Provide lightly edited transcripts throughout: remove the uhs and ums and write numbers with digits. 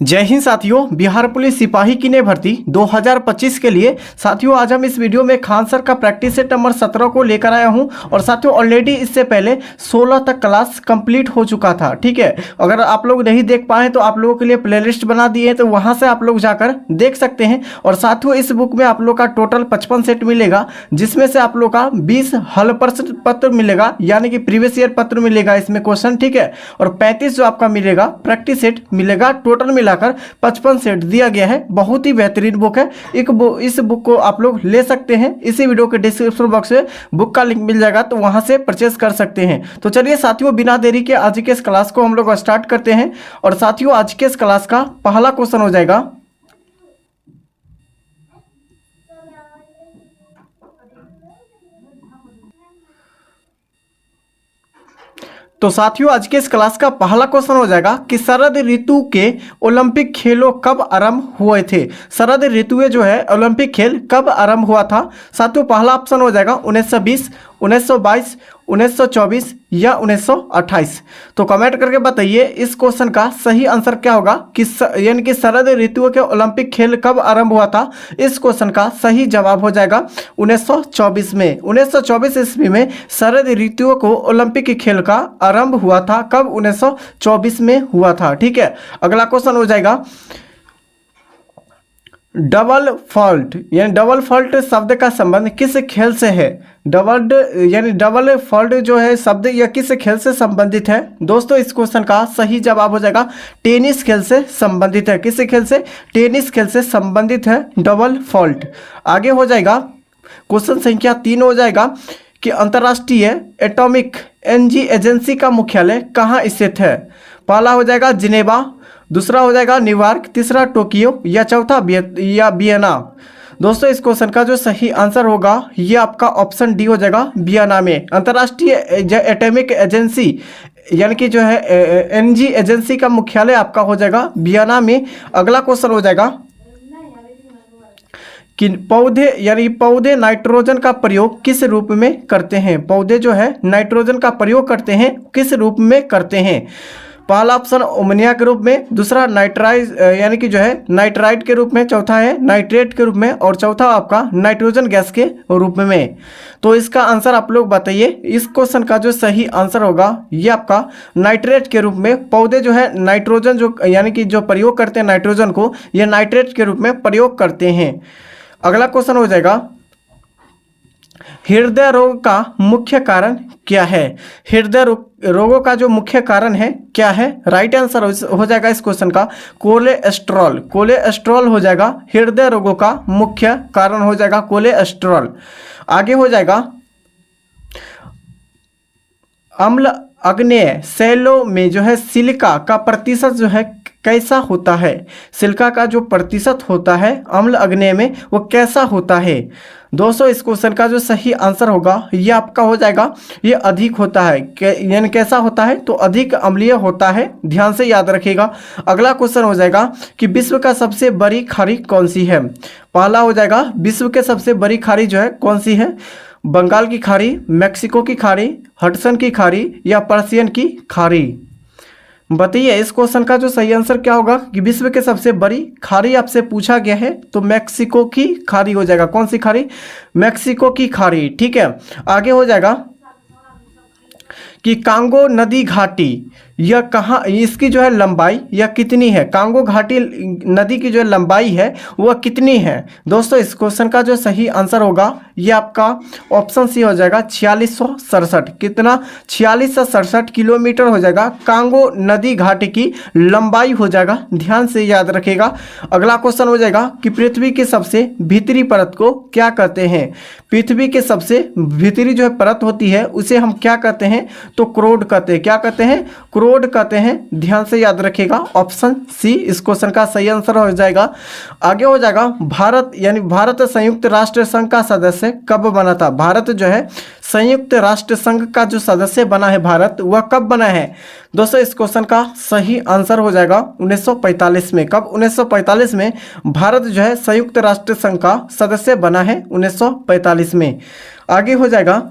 जय हिंद साथियों। बिहार पुलिस सिपाही की नई भर्ती 2025 के लिए साथियों आज हम इस वीडियो में खान सर का प्रैक्टिस सेट नंबर 17 को लेकर आया हूं। और साथियों ऑलरेडी इससे पहले 16 तक क्लास कंप्लीट हो चुका था। ठीक है, अगर आप लोग नहीं देख पाए तो आप लोगों के लिए प्लेलिस्ट बना दिए हैं, तो वहां से आप लोग जाकर देख सकते हैं। और साथियों इस बुक में आप लोग का टोटल 55 सेट मिलेगा, जिसमें से आप लोग का 20 हल प्रश्न पत्र मिलेगा, यानी कि प्रीवियस ईयर पत्र मिलेगा इसमें क्वेश्चन। ठीक है, और 35 जो आपका मिलेगा प्रैक्टिस सेट मिलेगा। टोटल मिलाकर 55 सेट दिया गया है। बहुत ही बेहतरीन बुक है। इस बुक को आप लोग ले सकते हैं। इसी वीडियो के डिस्क्रिप्शन बॉक्स में बुक का लिंक मिल जाएगा, तो वहां से परचेस कर सकते हैं। तो चलिए साथियों बिना देरी के आज के इस क्लास को हम लोग स्टार्ट करते हैं। और साथियों आज के इस क्लास का पहला क्वेश्चन हो जाएगा, तो साथियों आज के इस क्लास का पहला क्वेश्चन हो जाएगा कि शरद ऋतु के ओलंपिक खेलों कब आरंभ हुए थे। शरद ऋतु जो है ओलंपिक खेल कब आरंभ हुआ था। साथियों पहला ऑप्शन हो जाएगा 1920, 1922, 1924 या 1928। तो कमेंट करके बताइए इस क्वेश्चन का सही आंसर क्या होगा कि यानी कि शरद ऋतु के ओलंपिक खेल कब आरंभ हुआ था। इस क्वेश्चन का सही जवाब हो जाएगा 1924 में। 1924 ईस्वी में शरद ऋतु को ओलंपिक खेल का आरंभ हुआ था। कब? 1924 में हुआ था। ठीक है, अगला क्वेश्चन हो जाएगा डबल फॉल्ट, यानी डबल फॉल्ट शब्द का संबंध किस खेल से है। डबल फॉल्ट जो है शब्द यह किस खेल से संबंधित है। दोस्तों इस क्वेश्चन का सही जवाब हो जाएगा टेनिस खेल से संबंधित है। किस खेल से? टेनिस खेल से संबंधित है डबल फॉल्ट। आगे हो जाएगा क्वेश्चन संख्या 3 हो जाएगा कि अंतर्राष्ट्रीय एटॉमिक एनर्जी एजेंसी का मुख्यालय कहाँ स्थित है। पहला हो जाएगा जिनेवा, दूसरा हो जाएगा न्यूयॉर्क, तीसरा टोक्यो या चौथा वियना। दोस्तों इस क्वेश्चन का जो सही आंसर होगा ये आपका ऑप्शन डी हो जाएगा वियना में। अंतर्राष्ट्रीय एटॉमिक एजेंसी यानी कि जो है एनर्जी एजेंसी का मुख्यालय आपका हो जाएगा वियना में। अगला क्वेश्चन हो जाएगा कि पौधे नाइट्रोजन का प्रयोग किस रूप में करते हैं। पौधे जो है नाइट्रोजन का प्रयोग करते हैं, किस रूप में करते हैं। पहला ऑप्शन अमोनिया के रूप में, दूसरा नाइट्राइज यानी कि जो है नाइट्राइट के रूप में, चौथा है नाइट्रेट के रूप में और चौथा आपका नाइट्रोजन गैस के रूप में। तो इसका आंसर आप लोग बताइए। इस क्वेश्चन का जो सही आंसर होगा ये आपका नाइट्रेट के रूप में। पौधे जो है नाइट्रोजन जो यानी कि जो प्रयोग करते हैं नाइट्रोजन को, ये नाइट्रेट के रूप में प्रयोग करते हैं। अगला क्वेश्चन हो जाएगा हृदय रोग का मुख्य कारण क्या है। हृदय रोगों का जो मुख्य कारण है क्या है। राइट आंसर हो जाएगा इस क्वेश्चन का कोलेस्ट्रॉल। कोलेस्ट्रॉल हो जाएगा हृदय रोगों का मुख्य कारण हो जाएगा कोलेस्ट्रॉल। आगे हो जाएगा अम्ल आग्नेय शैलों में जो है सिलिका का प्रतिशत जो है कैसा होता है। सिलिका का जो प्रतिशत होता है अम्ल आग्नेय में वो कैसा होता है। दोस्तों इस क्वेश्चन का जो सही आंसर होगा ये आपका हो जाएगा ये अधिक होता है। यानी कैसा होता है तो अधिक अम्लीय होता है, ध्यान से याद रखिएगा। अगला क्वेश्चन हो जाएगा कि विश्व का सबसे बड़ी खाड़ी कौन सी है। पहला हो जाएगा विश्व के सबसे बड़ी खाड़ी जो है कौन सी है। बंगाल की खाड़ी, मैक्सिको की खाड़ी, हडसन की खाड़ी या पर्शियन की खाड़ी। बताइए इस क्वेश्चन का जो सही आंसर क्या होगा कि विश्व के सबसे बड़ी खाड़ी आपसे पूछा गया है तो मैक्सिको की खाड़ी हो जाएगा। कौन सी खाड़ी? मैक्सिको की खाड़ी। ठीक है, आगे हो जाएगा कि कांगो नदी घाटी यह कहाँ, इसकी जो है लंबाई यह कितनी है। कांगो घाटी नदी की जो लंबाई है वह कितनी है। दोस्तों इस क्वेश्चन का जो सही आंसर होगा ये आपका ऑप्शन सी हो जाएगा 4667। कितना? 4667 किलोमीटर हो जाएगा कांगो नदी घाटी की लंबाई हो जाएगा, ध्यान से याद रखिएगा। अगला क्वेश्चन हो जाएगा कि पृथ्वी के सबसे भीतरी परत को क्या कहते हैं। पृथ्वी के सबसे भीतरी जो है परत होती है उसे हम क्या कहते हैं तो क्रोड कहते हैं। क्या कहते हैं? क्रोड कहते हैं, ध्यान से याद रखिएगा। ऑप्शन सी इस क्वेश्चन का सही आंसर हो जाएगा। आगे हो जाएगा भारत यानी भारत संयुक्त राष्ट्र संघ का सदस्य कब बना था। भारत जो है संयुक्त राष्ट्र संघ का जो सदस्य बना है भारत वह कब बना है। दोस्तों इस क्वेश्चन का सही आंसर हो जाएगा 1945 में। कब? 1945 में भारत जो है संयुक्त राष्ट्र संघ का सदस्य बना है 1945 में। आगे हो जाएगा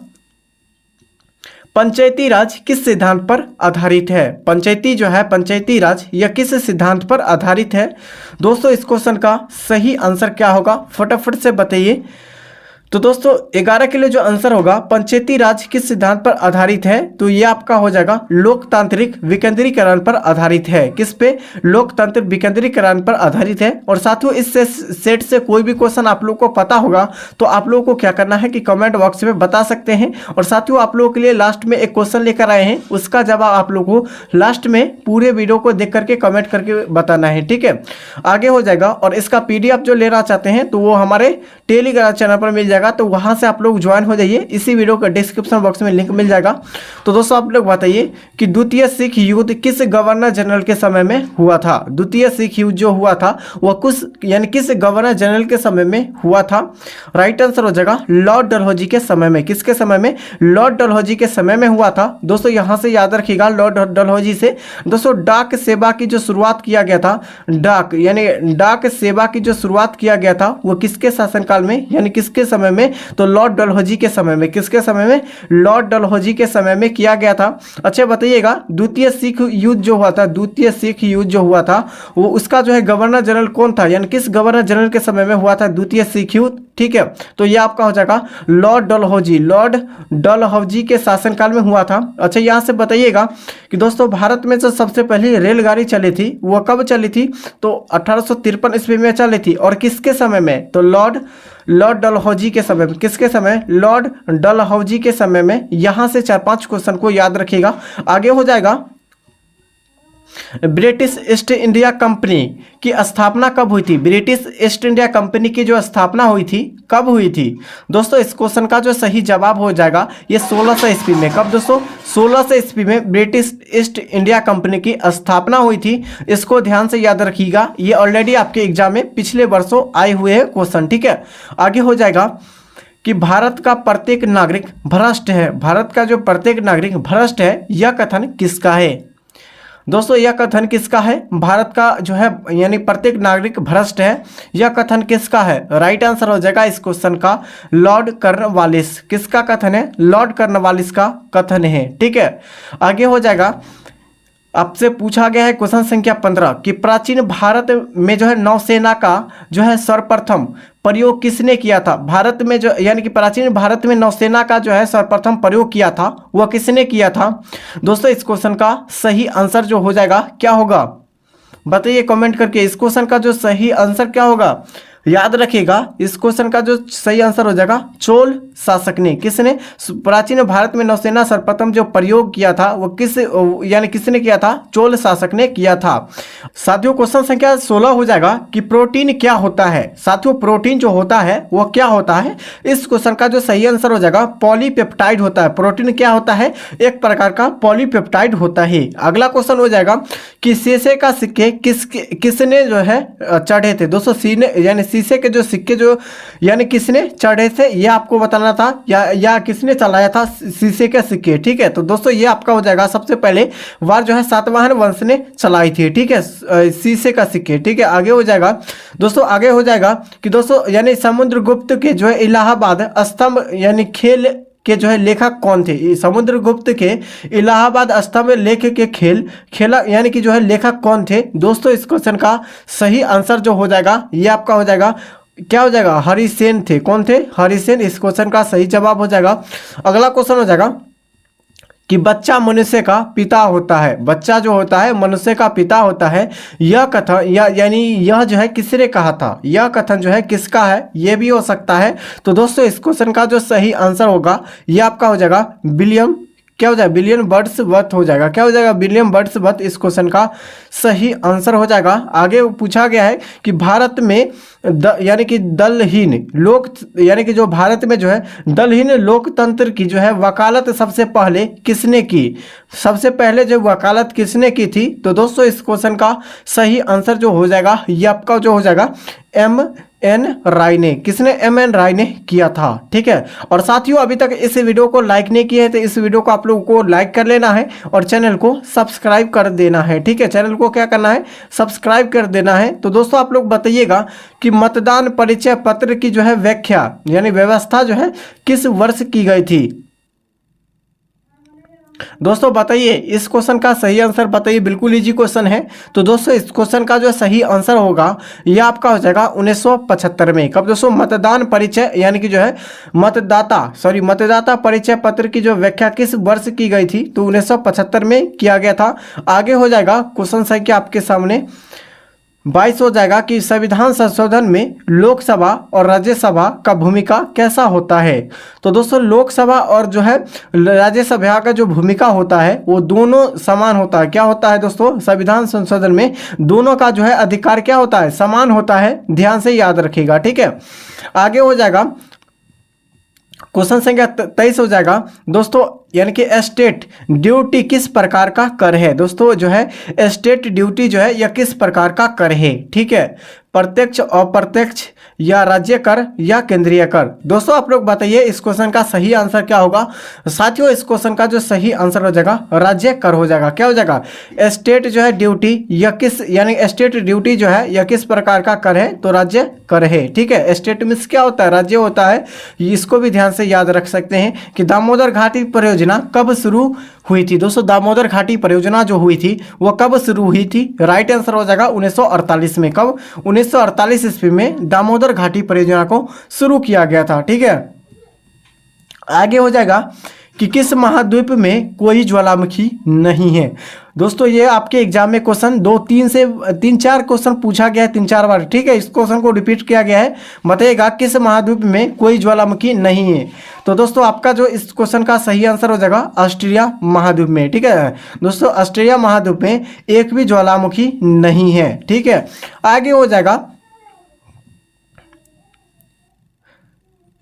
पंचायती राज किस सिद्धांत पर आधारित है? पंचायती राज यह किस सिद्धांत पर आधारित है? दोस्तों इस क्वेश्चन का सही आंसर क्या होगा, फटाफट से बताइए। तो दोस्तों 11 के लिए जो आंसर होगा, पंचायती राज किस सिद्धांत पर आधारित है, तो ये आपका हो जाएगा लोकतांत्रिक विकेंद्रीकरण पर आधारित है। किस पे? लोकतांत्रिक विकेंद्रीकरण पर आधारित है। और साथियों इस सेट से कोई भी क्वेश्चन आप लोगों को पता होगा तो आप लोगों को क्या करना है कि कमेंट बॉक्स में बता सकते हैं। और साथियों आप लोगों के लिए लास्ट में एक क्वेश्चन लेकर आए हैं, उसका जवाब आप लोगों को लास्ट में पूरे वीडियो को देख करके कमेंट करके बताना है, ठीक है। आगे हो जाएगा। और इसका PDF जो लेना चाहते हैं तो वो हमारे टेलीग्राम चैनल पर मिल जाएगा, तो वहां से आप लोग ज्वाइन हो जाइए। इसी वीडियो का डिस्क्रिप्शन बॉक्स में लिंक मिल जाएगा। तो दोस्तों आप लोग बताइए कि द्वितीय सिख युद्ध किस गवर्नर जनरल के समय में हुआ था? द्वितीय सिख युद्ध जो हुआ था वह किस गवर्नर जनरल के समय में हुआ था? राइट आंसर हो जाएगा लॉर्ड डलहौजी के समय में। किसके समय में? लॉर्ड डलहौजी के समय में हुआ था। दोस्तों यहां से याद रखिएगा, लॉर्ड डलहौजी से दोस्तों डाक सेवा की जो शुरुआत किया गया था, डाक सेवा की जो शुरुआत किया गया था वो किसके शासनकाल में, यानी किसके समय में? तो लॉर्ड डलहौजी के समय में। किसके समय में? लॉर्ड डलहौजी के समय में किया गया था। अच्छा बताइएगा, द्वितीय सिख युद्ध जो हुआ था, द्वितीय सिख युद्ध जो हुआ था वो उसका जो है गवर्नर जनरल कौन था, यानी किस गवर्नर जनरल के समय में हुआ था द्वितीय सिख युद्ध? ठीक है, तो ये आपका हो जाएगा लॉर्ड डलहौजी के शासनकाल में हुआ था। अच्छा यहां से बताइएगा कि दोस्तों भारत में जो सबसे पहली रेलगाड़ी चली थी वो कब चली थी? तो 1853 ईस्वी में चली थी। और किसके समय में? तो लॉर्ड डलहौजी के समय में। किसके समय? लॉर्ड डलहौजी के समय में। यहां से 4-5 क्वेश्चन को याद रखिएगा। आगे हो जाएगा, ब्रिटिश ईस्ट इंडिया कंपनी की स्थापना कब हुई थी? ब्रिटिश ईस्ट इंडिया कंपनी की जो स्थापना हुई थी कब हुई थी? दोस्तों इस क्वेश्चन का जो सही जवाब हो जाएगा ये 1600 ईस्वी में। कब दोस्तों? 1600 ईस्वी में ब्रिटिश ईस्ट इंडिया कंपनी की स्थापना हुई थी। इसको ध्यान से याद रखिएगा, ये ऑलरेडी आपके एग्जाम में पिछले वर्षों आए हुए हैं क्वेश्चन, ठीक है। आगे हो जाएगा कि भारत का प्रत्येक नागरिक भ्रष्ट है। भारत का जो प्रत्येक नागरिक भ्रष्ट है, यह कथन किसका है? दोस्तों यह कथन किसका है? भारत का जो है यानी प्रत्येक नागरिक भ्रष्ट है, यह कथन किसका है? राइट आंसर हो जाएगा इस क्वेश्चन का लॉर्ड कॉर्नवालिस। किसका कथन है? लॉर्ड कॉर्नवालिस का कथन है, ठीक है। आगे हो जाएगा, आपसे पूछा गया है क्वेश्चन संख्या 15 कि प्राचीन भारत में जो है नौसेना का जो है सर्वप्रथम प्रयोग किसने किया था? भारत में जो यानी कि प्राचीन भारत में नौसेना का जो है सर्वप्रथम प्रयोग किया था वह किसने किया था? दोस्तों इस क्वेश्चन का सही आंसर जो हो जाएगा क्या होगा, बताइए कमेंट करके। इस क्वेश्चन का जो सही आंसर क्या होगा? याद रखिएगा, इस क्वेश्चन का जो सही आंसर हो जाएगा चोल शासक ने। किसने? प्राचीन भारत में नौसेना सर्वप्रथम जो प्रयोग किया था वो किसने किया था? चोल शासक ने किया था। साथियों क्वेश्चन संख्या 16 हो जाएगा कि प्रोटीन क्या होता है? साथियों प्रोटीन जो होता है वो क्या होता है? इस क्वेश्चन का जो सही आंसर हो जाएगा पॉलीपेप्टाइड होता है। प्रोटीन क्या होता है? एक प्रकार का पॉलीपेप्टाइड होता है। अगला क्वेश्चन हो जाएगा कि शीशे का सिक्के किसने जो है चढ़े थे? दोस्तों यानी शीशे के जो सिक्के जो यानी किसने चढ़े थे ये आपको बताना था, या किसने चलाया था शीशे के सिक्के, ठीक है। तो दोस्तों ये आपका हो जाएगा सबसे पहले वार जो है सातवाहन वंश ने चलाई थी, ठीक है, शीशे का सिक्के, ठीक है। आगे हो जाएगा दोस्तों, आगे हो जाएगा कि दोस्तों यानी समुद्रगुप्त के जो है इलाहाबाद स्तंभ यानी खेल के जो है लेखक कौन थे? समुद्रगुप्त के इलाहाबाद स्तंभ लेख के खेला यानी कि जो है लेखक कौन थे? दोस्तों इस क्वेश्चन का सही आंसर जो हो जाएगा ये आपका हो जाएगा क्या हो जाएगा? हरिसेन थे। कौन थे? हरिसेन। इस क्वेश्चन का सही जवाब हो जाएगा। अगला क्वेश्चन हो जाएगा कि बच्चा मनुष्य का पिता होता है। बच्चा जो होता है मनुष्य का पिता होता है, यह कथन यानी यह जो है किसने कहा था? यह कथन जो है किसका है? यह भी हो सकता है। तो दोस्तों इस क्वेश्चन का जो सही आंसर होगा यह आपका हो जाएगा विलियम क्या हो जाएगा? विलियम वर्ड्सवर्थ हो जाएगा। क्या हो जाएगा? विलियम वर्ड्सवर्थ इस क्वेश्चन का सही आंसर हो जाएगा। आगे पूछा गया है कि भारत में यानी कि यानी कि जो भारत में जो है दलहीन लोकतंत्र की जो है वकालत सबसे पहले किसने की? सबसे पहले जो वकालत किसने की थी? तो दोस्तों इस क्वेश्चन का सही आंसर जो हो जाएगा ये आपका जो हो जाएगा M.N. राय ने। किसने? M.N. राय ने किया था, ठीक है। और साथियों अभी तक इस वीडियो को लाइक नहीं किया है तो इस वीडियो को आप लोगों को लाइक कर लेना है और चैनल को सब्सक्राइब कर देना है, ठीक है। चैनल को क्या करना है? सब्सक्राइब कर देना है। तो दोस्तों आप लोग बताइएगा कि मतदान परिचय पत्र की जो है व्याख्या यानी व्यवस्था जो है किस वर्ष की गई थी? दोस्तों बताइए इस क्वेश्चन का सही आंसर बताइए, बिल्कुल इजी क्वेश्चन है। तो दोस्तों इस क्वेश्चन का जो सही आंसर होगा यह आपका हो जाएगा 1975 में। कब दोस्तों? मतदान परिचय यानी कि जो है मतदाता परिचय पत्र की जो व्याख्या किस वर्ष की गई थी? तो 1975 में किया गया था। आगे हो जाएगा क्वेश्चन संख्या आपके सामने 22 हो जाएगा कि संविधान संशोधन में लोकसभा और राज्यसभा का भूमिका कैसा होता है? तो दोस्तों लोकसभा और जो है राज्यसभा का जो भूमिका होता है वो दोनों समान होता है। क्या होता है दोस्तों? संविधान संशोधन में दोनों का जो है अधिकार क्या होता है? समान होता है। ध्यान से याद रखिएगा, ठीक है। आगे हो जाएगा क्वेश्चन संख्या 23 हो जाएगा दोस्तों, यानी कि एस्टेट ड्यूटी किस प्रकार का कर है? दोस्तों जो है एस्टेट ड्यूटी जो है यह किस प्रकार का कर है? ठीक है, प्रत्यक्ष, अप्रत्यक्ष या राज्य कर या केंद्रीय कर? दोस्तों आप लोग बताइए इस क्वेश्चन का सही आंसर क्या होगा? साथियों इस क्वेश्चन का जो सही आंसर हो जाएगा राज्य कर हो जाएगा। क्या हो जाएगा? एस्टेट जो है ड्यूटी या किस, यानी एस्टेट ड्यूटी जो है यह किस प्रकार का कर है? तो राज्य कर है। ठीक है, एस्टेट मीन्स क्या होता है? राज्य होता है। इसको भी ध्यान से याद रख सकते हैं कि दामोदर घाटी परियोजना कब शुरू हुई थी? दोस्तों दामोदर घाटी परियोजना जो हुई थी वह कब शुरू हुई थी? राइट आंसर हो जाएगा 1948 में। कब? 1948 ईस्वी में दामोदर घाटी परियोजना को शुरू किया गया था। ठीक है, आगे हो जाएगा कि किस महाद्वीप में कोई ज्वालामुखी नहीं है? दोस्तों ये आपके एग्जाम में क्वेश्चन 3-4 क्वेश्चन पूछा गया है 3-4 बार। ठीक है, इस क्वेश्चन को रिपीट किया गया है। बताइएगा किस महाद्वीप में कोई ज्वालामुखी नहीं है? तो दोस्तों आपका जो इस क्वेश्चन का सही आंसर हो जाएगा ऑस्ट्रेलिया महाद्वीप में। ठीक है दोस्तों, ऑस्ट्रेलिया महाद्वीप में एक भी ज्वालामुखी नहीं है। ठीक है, आगे हो जाएगा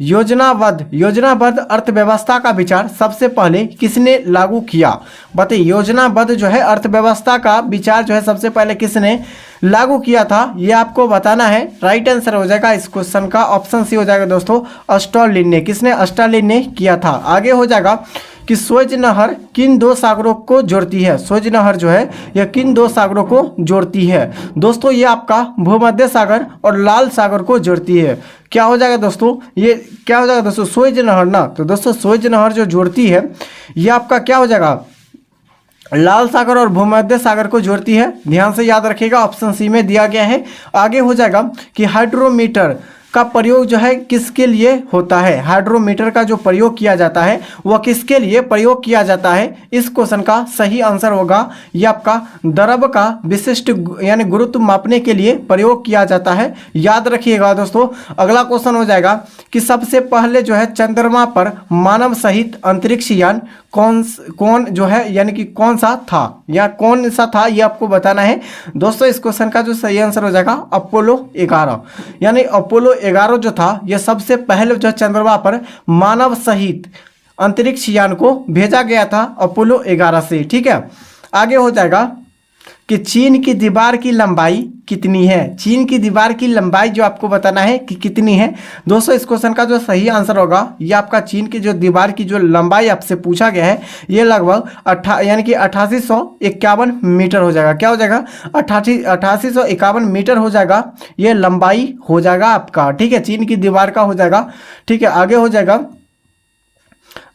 योजनाबद्ध अर्थव्यवस्था का विचार सबसे पहले किसने लागू किया? बताइए योजनाबद्ध जो है अर्थव्यवस्था का विचार जो है सबसे पहले किसने लागू किया था? ये आपको बताना है। राइट आंसर हो जाएगा इस क्वेश्चन का ऑप्शन सी हो जाएगा दोस्तों, स्टर्लिन ने। किसने? स्टर्लिन ने किया था। आगे हो जाएगा कि स्वेज नहर किन दो सागरों को जोड़ती है? स्वेज नहर जो है यह किन दो सागरों को जोड़ती है? दोस्तों ये आपका भूमध्य सागर और लाल सागर को जोड़ती है। क्या हो जाएगा दोस्तों? ये क्या हो जाएगा दोस्तों? स्वेज नहर ना। तो दोस्तों स्वेज नहर जो जोड़ती है ये आपका क्या हो जाएगा? लाल सागर और भूमध्य सागर को जोड़ती है। ध्यान से याद रखिएगा, ऑप्शन सी में दिया गया है। आगे हो जाएगा कि हाइड्रोमीटर का प्रयोग जो है किसके लिए होता है? हाइड्रोमीटर का जो प्रयोग किया जाता है वह किसके लिए प्रयोग किया जाता है? इस क्वेश्चन का सही आंसर होगा ये आपका द्रव का विशिष्ट यानी गुरुत्व मापने के लिए प्रयोग किया जाता है। याद रखिएगा दोस्तों। अगला क्वेश्चन हो जाएगा कि सबसे पहले जो है चंद्रमा पर मानव सहित अंतरिक्ष यान कौन जो है यानी कि कौन सा था या कौन सा था ये आपको बताना है। दोस्तों इस क्वेश्चन का जो सही आंसर हो जाएगा अपोलो 11। यानी अपोलो 11 जो था यह सबसे पहले जो चंद्रमा पर मानव सहित अंतरिक्ष यान को भेजा गया था अपोलो 11 से। ठीक है, आगे हो जाएगा कि चीन की दीवार की लंबाई कितनी है? चीन की दीवार की लंबाई जो आपको बताना है कि कितनी है। दोस्तों इस क्वेश्चन का जो सही आंसर होगा ये आपका चीन की जो दीवार की जो लंबाई आपसे पूछा गया है ये लगभग यानी कि 8851 मीटर हो जाएगा। क्या हो जाएगा? 8851 मीटर हो जाएगा, ये लंबाई हो जाएगा आपका। ठीक है, चीन की दीवार का हो जाएगा। ठीक है, आगे हो जाएगा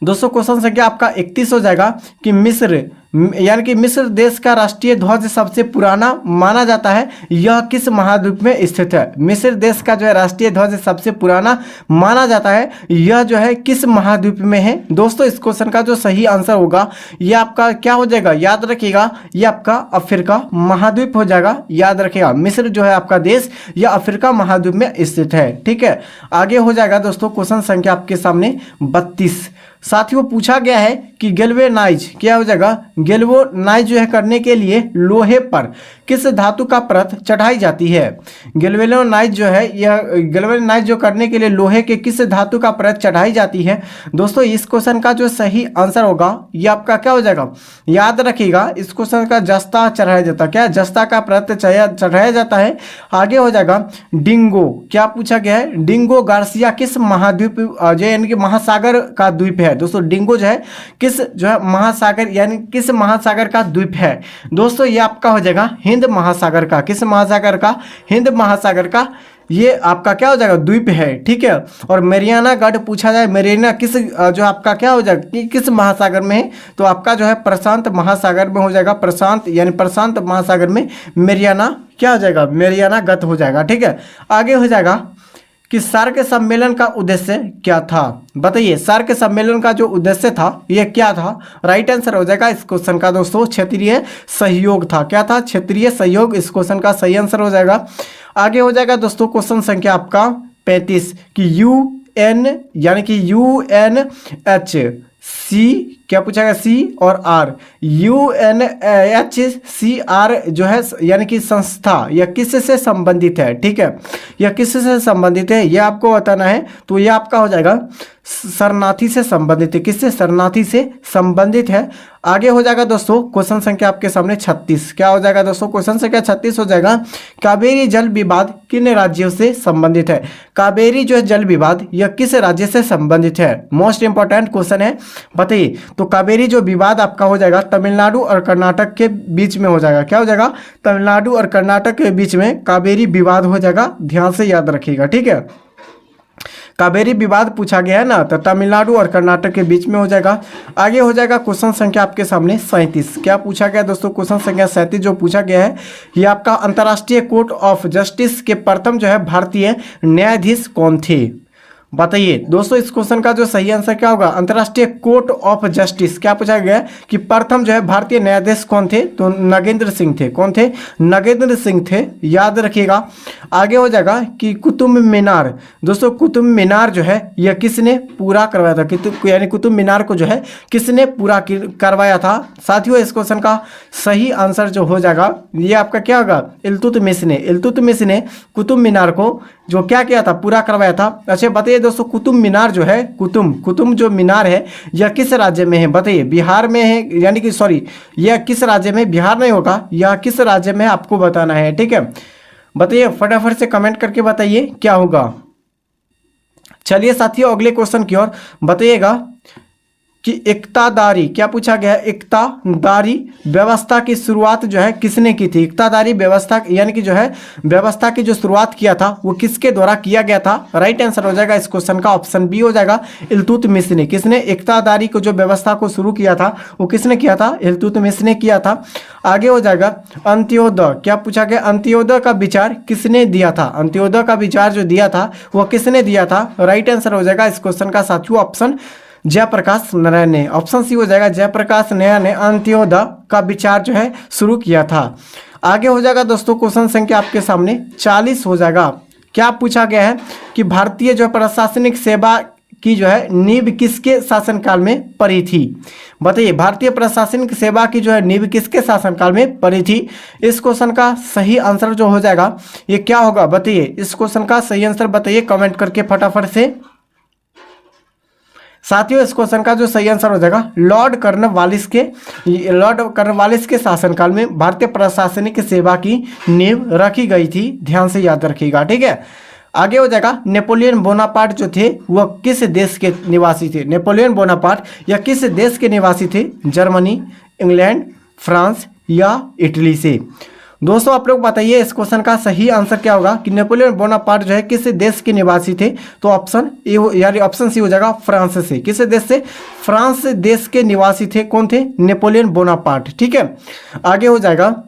दोस्तों क्वेश्चन संख्या आपका 31 हो जाएगा कि मिस्र यानी कि मिस्र देश का राष्ट्रीय ध्वज सबसे पुराना माना जाता है, यह किस महाद्वीप में स्थित है? मिस्र देश का जो है राष्ट्रीय ध्वज सबसे पुराना माना जाता है, यह जो है किस महाद्वीप में है? दोस्तों इस क्वेश्चन का जो सही आंसर होगा यह आपका क्या हो जाएगा? याद रखिएगा यह आपका अफ्रीका महाद्वीप हो जाएगा। याद रखिएगा मिस्र जो है आपका देश यह अफ्रीका महाद्वीप में स्थित है। ठीक है, आगे हो जाएगा दोस्तों क्वेश्चन संख्या आपके सामने 32। साथियों पूछा गया है कि गैल्वेनाइज क्या हो जाएगा? गैल्वेनाइज जो है करने के लिए लोहे पर किस धातु का परत चढ़ाई जाती है? गैल्वेनाइज जो है यह गैल्वेनाइज जो करने के लिए लोहे के किस धातु का परत चढ़ाई जाती है? दोस्तों इस क्वेश्चन का जो सही आंसर होगा ये आपका क्या हो जाएगा? याद रखिएगा इस क्वेश्चन का जस्ता चढ़ाया जाता है। क्या? जस्ता का परत चढ़ाया जाता है। आगे हो जाएगा डिंगो। क्या पूछा गया है? डिंगो गार्सिया किस महाद्वीप जो यानी कि महासागर का द्वीप है? दोस्तों डिंगो जो है किस जो है महासागर यानी किस महासागर का द्वीप है? दोस्तों ये आपका हो जाएगा हिंद महासागर का। किस महासागर का? हिंद महासागर का ये आपका क्या हो जाएगा, द्वीप है, ठीक है। और मेरियाना गढ़ पूछा जाए, मेरियाना किस जो आपका क्या हो जाएगा, किस महासागर में है, तो आपका जो है प्रशांत महासागर में हो जाएगा। प्रशांत यानी प्रशांत महासागर में मेरियाना क्या हो जाएगा, मेरियाना गढ़ हो जाएगा, ठीक है। आगे हो जाएगा कि सार्क सम्मेलन का उद्देश्य क्या था, बताइए। सार्क सम्मेलन का जो उद्देश्य था ये क्या था, राइट आंसर हो जाएगा इस क्वेश्चन का दोस्तों क्षेत्रीय सहयोग था। क्या था, क्षेत्रीय सहयोग, इस क्वेश्चन का सही आंसर हो जाएगा। आगे हो जाएगा दोस्तों क्वेश्चन संख्या आपका 35 कि UN यानी कि UNHC क्या पूछा गया, सी और आर, UNHCR जो है यानी कि संस्था, यह किससे संबंधित है, ठीक है, यह किससे संबंधित है ये आपको बताना है। तो ये आपका हो जाएगा शरणार्थी से संबंधित है, किससे, शरणार्थी से संबंधित है। आगे हो जाएगा दोस्तों क्वेश्चन संख्या आपके सामने 36, क्या हो जाएगा दोस्तों, क्वेश्चन संख्या 36 हो जाएगा कावेरी जल विवाद किन राज्यों से संबंधित है। कावेरी जो है जल विवाद यह किस राज्य से संबंधित है, मोस्ट इंपॉर्टेंट क्वेश्चन है, बताइए। तो कावेरी जो विवाद आपका हो जाएगा तमिलनाडु और कर्नाटक के बीच में हो जाएगा, क्या हो जाएगा, तमिलनाडु और कर्नाटक के बीच में कावेरी विवाद हो जाएगा, ध्यान से याद रखिएगा, ठीक है। कावेरी विवाद पूछा गया है ना, तो तमिलनाडु और कर्नाटक के बीच में हो जाएगा। आगे हो जाएगा क्वेश्चन संख्या आपके सामने 37, क्या पूछा गया दोस्तों, क्वेश्चन संख्या 37 जो पूछा गया है ये आपका अंतर्राष्ट्रीय कोर्ट ऑफ जस्टिस के प्रथम जो है भारतीय न्यायाधीश कौन थे, बताइए दोस्तों। इस क्वेश्चन का जो सही आंसर क्या होगा, अंतर्राष्ट्रीय कोर्ट ऑफ जस्टिस, क्या पूछा गया कि प्रथम जो है भारतीय न्यायाधीश कौन थे, तो नगेंद्र सिंह थे, कौन थे, नगेंद्र सिंह थे, याद रखिएगा। आगे हो जाएगा कि कुतुब मीनार, दोस्तों कुतुब मीनार जो है यह किसने पूरा करवाया था, यानी कुतुब मीनार को जो है किसने पूरा करवाया था। साथियों इस क्वेश्चन का सही आंसर जो हो जाएगा ये आपका क्या होगा, इल्तुतमिश ने कुतुब मीनार को जो क्या किया था, पूरा करवाया था। अच्छा बताइए दोस्तों कुतुब मीनार जो है, कुतुब जो मीनार है यह किस राज्य में है, बताइए। बिहार में है, यानी कि सॉरी यह किस राज्य में, बिहार नहीं होगा, यह किस राज्य में आपको बताना है, ठीक है। बताइए फटाफट से कमेंट करके बताइए क्या होगा। चलिए साथियों अगले क्वेश्चन की ओर बताइएगा कि एकतादारी, क्या पूछा गया है, एकतादारी व्यवस्था की शुरुआत जो है किसने की थी। एकतादारी व्यवस्था यानी कि जो है व्यवस्था की जो शुरुआत किया था वो किसके द्वारा किया गया था, राइट आंसर हो जाएगा इस क्वेश्चन का ऑप्शन बी हो जाएगा, इल्तुतमिश ने। किसने एकतादारी को जो व्यवस्था को शुरू किया था वो किसने किया था, इल्तुतमिश ने किया था। आगे हो जाएगा अंत्योदय, क्या पूछा गया, अंत्योदय का विचार किसने दिया था, अंत्योदय का विचार जो दिया था वो किसने दिया था, राइट आंसर हो जाएगा इस क्वेश्चन का साथियों ऑप्शन जयप्रकाश नारायण ने, ऑप्शन सी हो जाएगा, जयप्रकाश नारायण ने अंत्योदय का विचार जो है शुरू किया था। आगे हो जाएगा दोस्तों क्वेश्चन संख्या आपके सामने 40 हो जाएगा, क्या पूछा गया है कि भारतीय जो प्रशासनिक सेवा की जो है नींव किसके शासनकाल में पड़ी थी, बताइए। भारतीय प्रशासनिक सेवा की जो है नींव किसके शासनकाल में पड़ी थी। इस क्वेश्चन का सही आंसर जो हो जाएगा ये क्या होगा, बताइए। इस क्वेश्चन का सही आंसर बताइए कमेंट करके फटाफट से। साथियों इस क्वेश्चन का जो सही आंसर हो जाएगा लॉर्ड कर्नवालिस के शासनकाल में भारतीय प्रशासनिक सेवा की नींव रखी गई थी, ध्यान से याद रखिएगा, ठीक है। आगे हो जाएगा नेपोलियन बोनापार्ट जो थे वह किस देश के निवासी थे, नेपोलियन बोनापार्ट या किस देश के निवासी थे, जर्मनी, इंग्लैंड, फ्रांस या इटली से। दोस्तों आप लोग बताइए इस क्वेश्चन का सही आंसर क्या होगा कि नेपोलियन बोनापार्ट जो है किस देश के निवासी थे, तो ऑप्शन ए यानी ऑप्शन सी हो जाएगा फ्रांस से। किस देश से, फ्रांस देश के निवासी थे, कौन थे, नेपोलियन बोनापार्ट, ठीक है। आगे हो जाएगा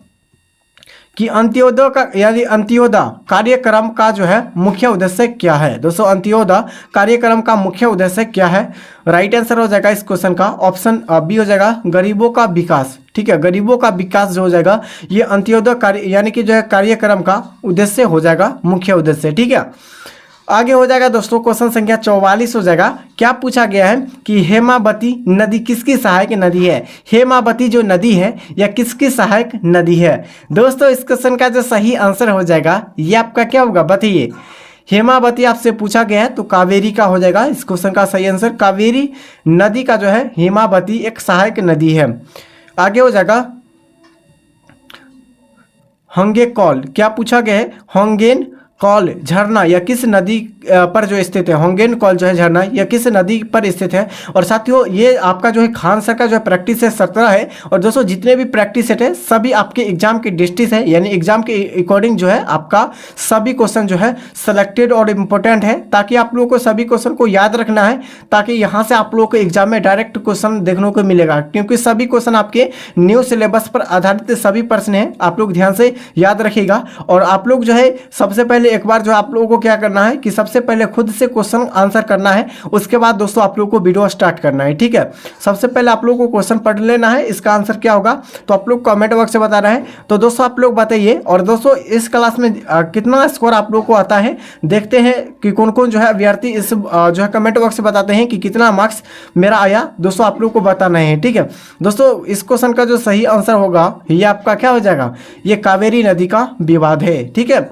कि अंत्योदय का यानी अंत्योदय कार्यक्रम का जो है मुख्य उद्देश्य क्या है। दोस्तों अंत्योदय कार्यक्रम का मुख्य उद्देश्य क्या है, राइट आंसर हो जाएगा इस क्वेश्चन का ऑप्शन बी हो जाएगा, गरीबों का विकास, ठीक है। गरीबों का विकास जो हो जाएगा ये अंत्योदय कार्य यानी कि जो है कार्यक्रम का उद्देश्य हो जाएगा, मुख्य उद्देश्य, ठीक है। आगे हो जाएगा दोस्तों क्वेश्चन संख्या 44 हो जाएगा, क्या पूछा गया है कि हेमावती नदी किसकी सहायक नदी है। हेमावती जो नदी है यह किसकी सहायक नदी है। दोस्तों इस क्वेश्चन का जो सही आंसर हो जाएगा ये आपका क्या होगा, बताइए। हेमावती आपसे पूछा गया है तो कावेरी का हो जाएगा इस क्वेश्चन का सही आंसर, कावेरी नदी का जो है हेमावती एक सहायक नदी है। आगे हो जाएगा हंगे कॉल, क्या पूछा गया है, होंगेन कॉल झरना या किस नदी पर जो स्थित है। होंगेन कॉल जो है झरना या किस नदी पर स्थित है। और साथियों ये आपका जो है खान सर का जो है प्रैक्टिस सेट 17 है। और दोस्तों जितने भी प्रैक्टिस सेट है सभी आपके एग्जाम के डिस्ट्रिक्ट है, यानी एग्जाम के अकॉर्डिंग जो है आपका सभी क्वेश्चन जो है सेलेक्टेड और इम्पोर्टेंट है, ताकि आप लोगों को सभी क्वेश्चन को याद रखना है, ताकि यहाँ से आप लोगों को एग्जाम में डायरेक्ट क्वेश्चन देखने को मिलेगा, क्योंकि सभी क्वेश्चन आपके न्यू सिलेबस पर आधारित सभी प्रश्न हैं। आप लोग ध्यान से याद रखिएगा। और आप लोग जो है सबसे पहले एक बार जो आप लोगों को क्या करना है कि सबसे पहले खुद से क्वेश्चन आंसर करना है, उसके बाद दोस्तों आप लोगों को वीडियो स्टार्ट करना है। ठीक है, सबसे पहले आप लोगों को क्वेश्चन पढ़ लेना है, इसका आंसर क्या होगा तो आप लोग कमेंट बॉक्स से बता रहे हैं। तो दोस्तों आप लोग बताइए। और दोस्तों इस क्लास में कितना स्कोर आप लोगों को आता है, देखते हैं कि कौन कौन जो है अभ्यर्थी इस जो है कमेंट बॉक्स से बताते हैं कि कितना मार्क्स मेरा आया। दोस्तों आप लोग को बताना है। ठीक है दोस्तों, इस क्वेश्चन का जो सही आंसर होगा ये आपका क्या हो जाएगा, ये कावेरी नदी का विवाद है। ठीक है,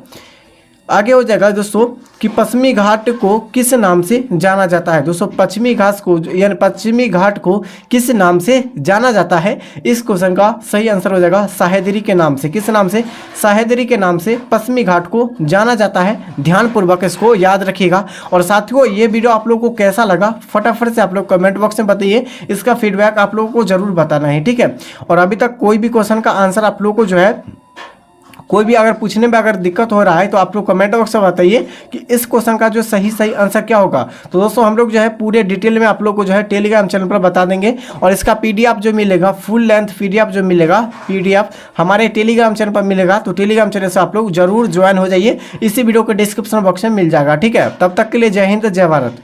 आगे हो जाएगा दोस्तों कि पश्चिमी घाट को किस नाम से जाना जाता है। दोस्तों पश्चिमी घाट को यानी पश्चिमी घाट को किस नाम से जाना जाता है, इस क्वेश्चन का सही आंसर हो जाएगा सह्याद्री के नाम से। किस नाम से, सह्याद्री के नाम से पश्चिमी घाट को जाना जाता है। ध्यानपूर्वक इसको याद रखिएगा। और साथियों ये वीडियो आप लोगों को कैसा लगा फटाफट से आप लोग कमेंट बॉक्स में बताइए, इसका फीडबैक आप लोगों को जरूर बताना है। ठीक है, और अभी तक कोई भी क्वेश्चन का आंसर आप लोगों को जो है कोई भी अगर पूछने में अगर दिक्कत हो रहा है तो आप लोग कमेंट बॉक्स में बताइए कि इस क्वेश्चन का जो सही आंसर क्या होगा। तो दोस्तों हम लोग जो है पूरे डिटेल में आप लोग को जो है टेलीग्राम चैनल पर बता देंगे। और इसका पीडीएफ जो मिलेगा, फुल लेंथ पीडीएफ जो मिलेगा, पीडीएफ हमारे टेलीग्राम चैनल पर मिलेगा। तो टेलीग्राम चैनल से आप लोग जरूर ज्वाइन हो जाइए, इसी वीडियो के डिस्क्रिप्शन बॉक्स में मिल जाएगा। ठीक है, तब तक के लिए जय हिंद जय भारत।